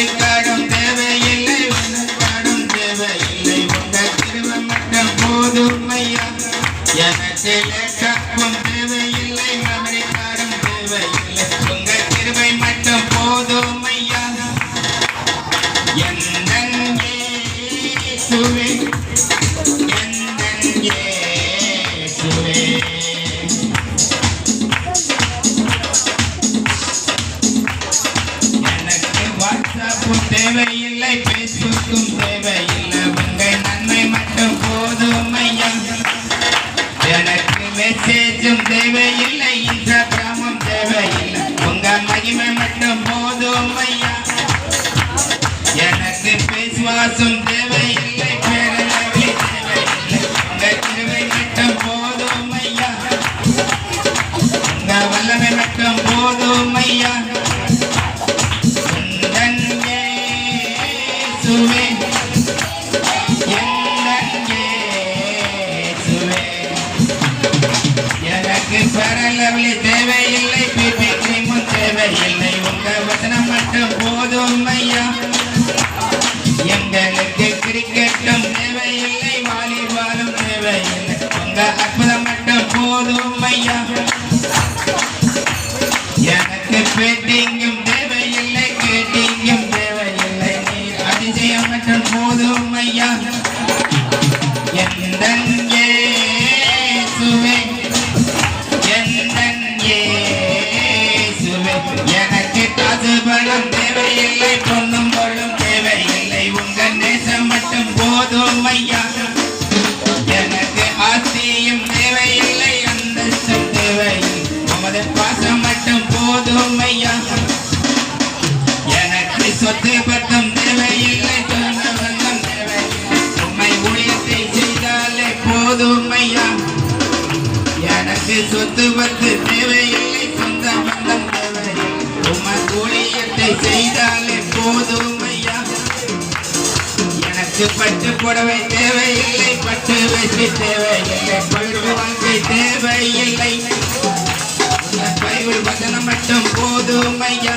வழிகாடும் தேவையில்லை, வழிகாடும் தேவையில்லை, உங்க கிருபை மட்டும் போதும் ஐயா. எனக்கு லேட்டாக்கும் தேவையில்லை, வழிகாடும் தேவையில்லை, உங்க கிருபை மட்டும் போதும் ஐயா. எந்தன் இயேசுவே, எந்தன் இயேசுவே, எனக்கு வாட்ஸ்அப்பும் தேவையில்லை, பேஸ்புக்கும் தேவையில்லை, உங்க நன்மை மட்டும் போதும் ஐயா. எனக்கு மெசேஜும் தேவையில்லை, இன்ஸ்டாகிராமும் தேவையில்லை, உங்க மகிமை மட்டும் போதும் ஐயா. எனக்கு விசுவாசம் தேவையில்லை, பேரளவே தேவையில்லை, உங்க கிருபை மட்டும் போதும் ஐயா. உங்க வல்லமை மட்டும் போதும் ஐயா. எந்தன் இயேசுவே, எந்தன் இயேசுவே, எனக்கு பேரளவே தேவையில்லை, பிபி கிரீமும் தேவையில்லை, உங்க வசனம் மட்டும் போதும் ஐயா. எங்களுக்கு கிரிக்கெட்டும் தேவையில்லை, வாலிபாலும் தேவையில்லை, உங்க அற்புதம் மட்டும் போதும் ஐயா. எனக்கு பேட்டிங்கும் தேவையில்லை, கேட்டிங்கும் தேவையில்லை, நீர் அதிசயம் மட்டும் போதும் ஐயா. எந்தன் இயேசுவே, எந்தன் இயேசுவே, எனக்கு காசு பணம் தேவையில்லை, பொன்னும் பொருளும் தேவையில்லை, உங்க நேசம் மட்டும் போதும் ஐயா. எனக்கு ஆஸ்தியும் தேவையில்லை, அந்தஸ்தும் தேவையில்லை, உமது பாசம் மட்டும் போதும் ஐயா. எனக்கு சொத்து பட்டம் தேவையில்லை, சொந்த பந்தம் தேவையில்லை, உம்மை ஊழியத்தை செய்தாலே போதும் ஐயா. எனக்கு சொத்து பத்து தேவையில்லை, சொந்த பந்தம் தேவையில்லை, உம்மை ஊழியத்தை செய்தாலே போதும் ஐயா. எனக்கு பட்டு புடவை தேவையில்லை, பட்டு வேஷ்டி தேவையில்லை, பட்டு வாழ்க்கை தேவையில்லை, பைபிள் வசனம் மட்டும் போதும் ஐயா.